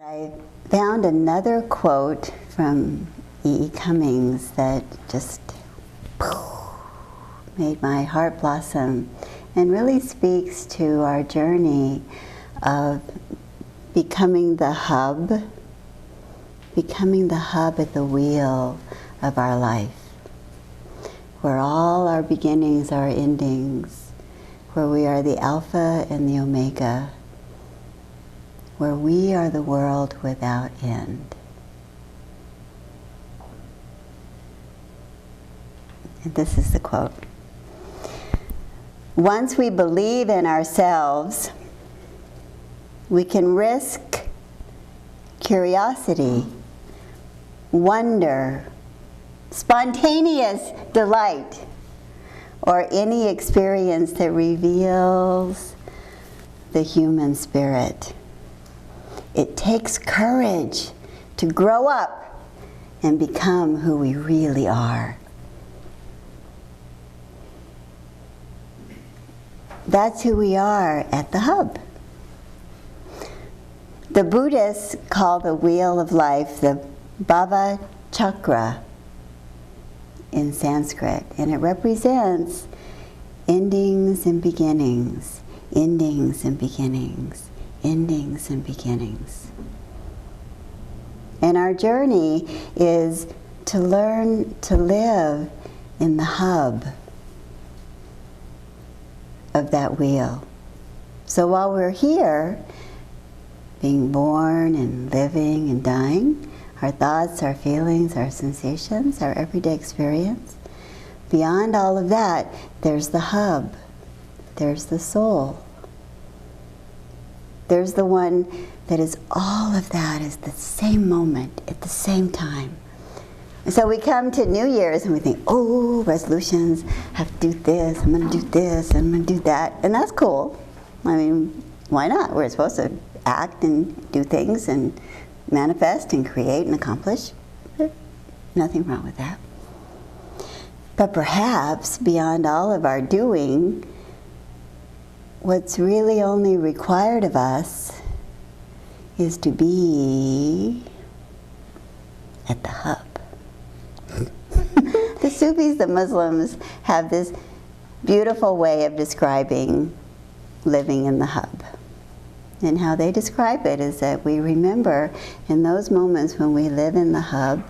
I found another quote from E. E. Cummings that just made my heart blossom and really speaks to our journey of becoming the hub at the wheel of our life, where all our beginnings are endings, where we are the Alpha and the Omega, where we are the world without end. And this is the quote. Once we believe in ourselves, we can risk curiosity, wonder, spontaneous delight, or any experience that reveals the human spirit. It takes courage to grow up and become who we really are. That's who we are at the hub. The Buddhists call the wheel of life the Bhava Chakra in Sanskrit, and it represents endings and beginnings, endings and beginnings, endings and beginnings. And our journey is to learn to live in the hub of that wheel. So while we're here, being born and living and dying, our thoughts, our feelings, our sensations, our everyday experience, beyond all of that, there's the hub, there's the soul. There's the one that is all of that is the same moment at the same time. And so we come to New Year's and we think, oh, resolutions, I have to do this, I'm going to do this, and I'm going to do that. And that's cool. I mean, why not? We're supposed to act and do things and manifest and create and accomplish. Nothing wrong with that. But perhaps beyond all of our doing, what's really only required of us is to be at the hub. The Sufis, the Muslims, have this beautiful way of describing living in the hub. And how they describe it is that we remember in those moments when we live in the hub,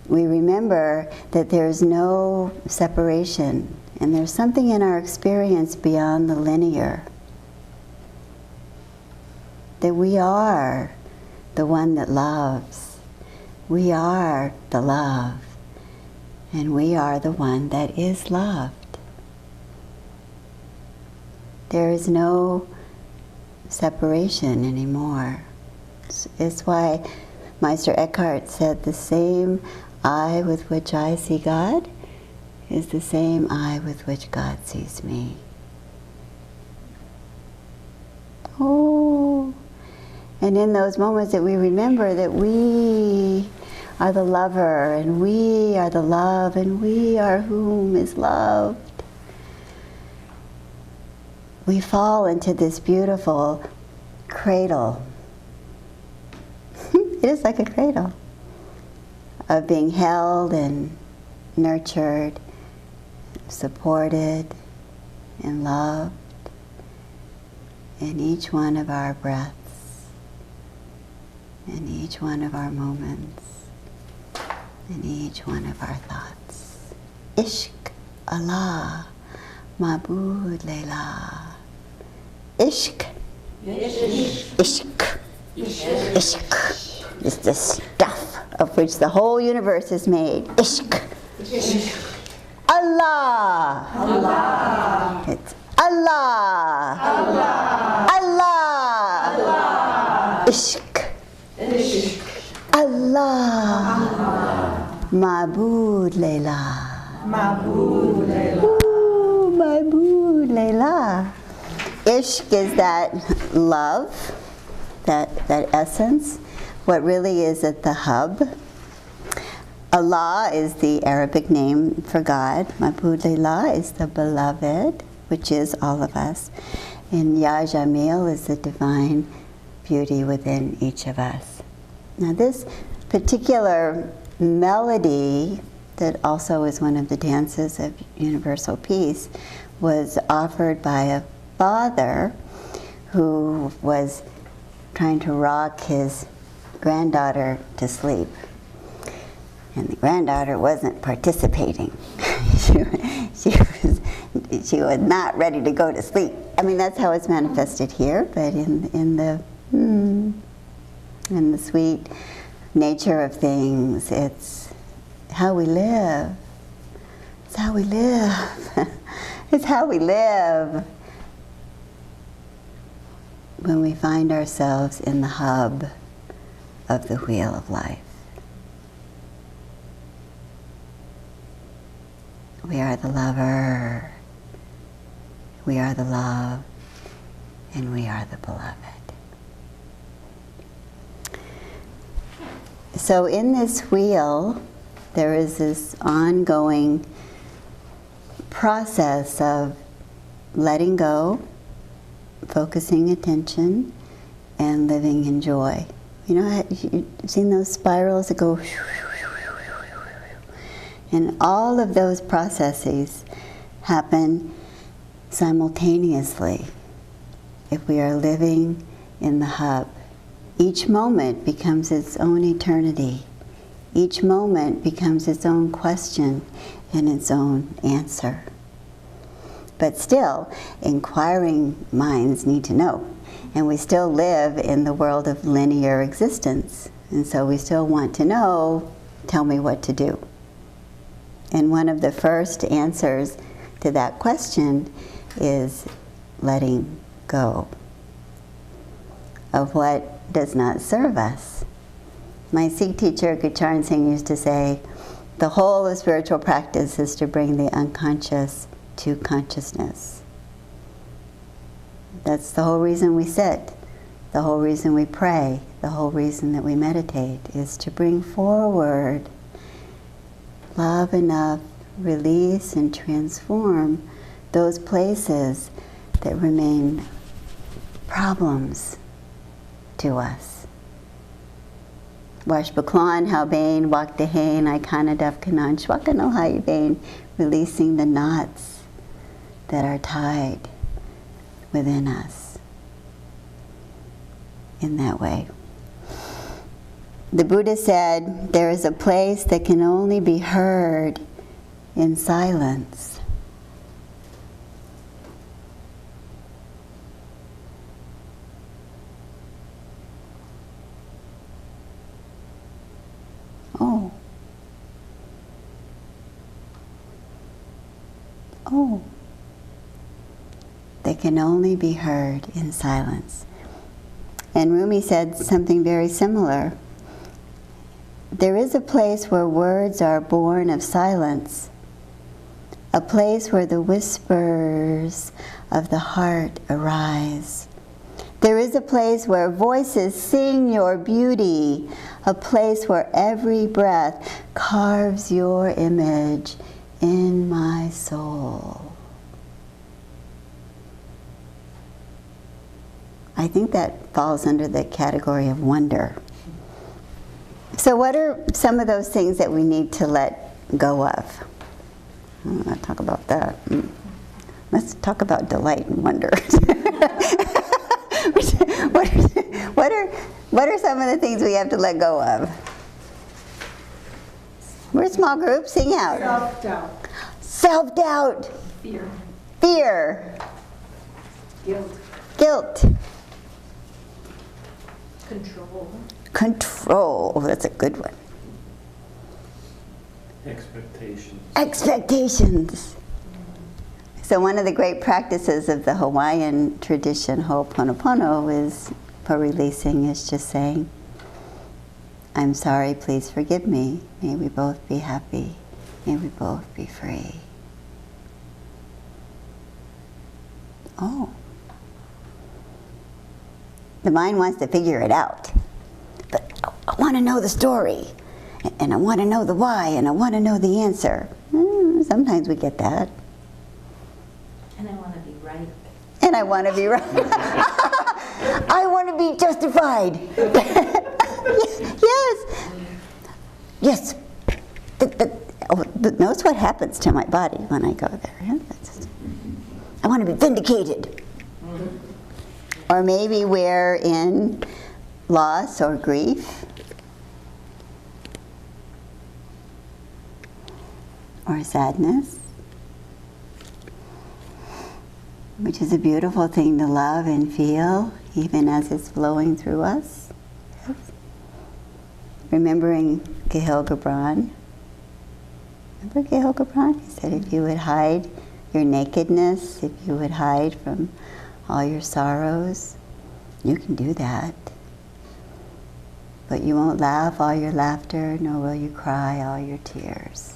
we remember that there's no separation and there's something in our experience beyond the linear. That we are the one that loves. We are the love. And we are the one that is loved. There is no separation anymore. It's why Meister Eckhart said the same eye with which I see God is the same eye with which God sees me. Oh, and in those moments that we remember that we are the lover, and we are the love, and we are whom is loved, we fall into this beautiful cradle. It is like a cradle of being held and nurtured, supported, and loved in each one of our breaths, in each one of our moments, in each one of our thoughts. Ishq Allah, Mabud Leila. Ishq. Ishq. Ishq is the stuff of which the whole universe is made. Ishq. Allah. Allah. It's Allah. Allah. Allah. Ishq. Allah. Mabud Leila. Mabud Leila. Mabud Leila. Ishq is that love, that essence, what really is at the hub. Allah is the Arabic name for God. Mabud Leila is the beloved, which is all of us. And Yajamil is the divine beauty within each of us. Now this particular melody, that also is one of the dances of universal peace, was offered by a father who was trying to rock his granddaughter to sleep. And the granddaughter wasn't participating. she was not ready to go to sleep. I mean, that's how it's manifested here, but in the sweet nature of things, it's how we live. It's how we live. It's how we live when we find ourselves in the hub of the wheel of life. We are the lover, we are the love, and we are the beloved. So in this wheel, there is this ongoing process of letting go, focusing attention, and living in joy. You know, you've seen those spirals that go, and all of those processes happen simultaneously if we are living in the hub. Each moment becomes its own eternity. Each moment becomes its own question and its own answer. But still, inquiring minds need to know. And we still live in the world of linear existence. And so we still want to know, tell me what to do. And one of the first answers to that question is letting go of what does not serve us. My Sikh teacher, Gurcharan Singh, used to say, the whole of spiritual practice is to bring the unconscious to consciousness. That's the whole reason we sit, the whole reason we pray, the whole reason that we meditate, is to bring forward love enough, release and transform those places that remain problems to us. Wash Baklan, how Bain, Wak Dehain, Ikana Daf Kanan, Shwakano Hai Bain, releasing the knots that are tied within us in that way. The Buddha said, there is a place that can only be heard in silence. Oh. Oh. They can only be heard in silence. And Rumi said something very similar. There is a place where words are born of silence, a place where the whispers of the heart arise. There is a place where voices sing your beauty, a place where every breath carves your image in my soul. I think that falls under the category of wonder. So what are some of those things that we need to let go of? I'm going to talk about that. Let's talk about delight and wonder. What are some of the things we have to let go of? We're a small group. Sing out. Self-doubt. Self-doubt. Fear. Fear. Guilt. Guilt. Control. Control. Oh, that's a good one. Expectations. Expectations. So one of the great practices of the Hawaiian tradition, Ho'oponopono, is for releasing, is just saying, I'm sorry, please forgive me. May we both be happy. May we both be free. Oh. The mind wants to figure it out. But I want to know the story. And I want to know the why. And I want to know the answer. Sometimes we get that. And I want to be right. And and I want to be right. I want to be justified. Yes. Notice what happens to my body when I go there. I want to be vindicated. Or maybe we're in loss or grief. Or sadness. Which is a beautiful thing to love and feel, even as it's flowing through us. Yes. Remembering Gehil Gibran. Remember Gehil Gibran? He said, if you would hide your nakedness, if you would hide from all your sorrows, you can do that. But you won't laugh all your laughter, nor will you cry all your tears.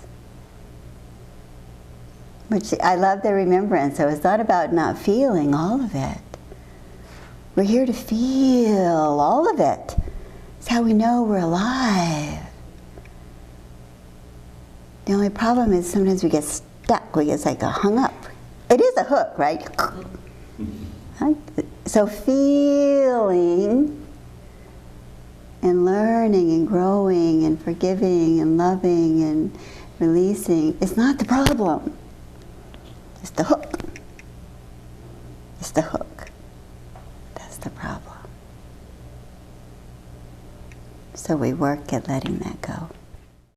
Which I love the remembrance. So it's not about not feeling all of it. We're here to feel all of it. It's how we know we're alive. The only problem is sometimes we get stuck. We get like hung up. It is a hook, right? So feeling and learning and growing and forgiving and loving and releasing is not the problem. It's the hook. It's the hook. That's the problem. So we work at letting that go.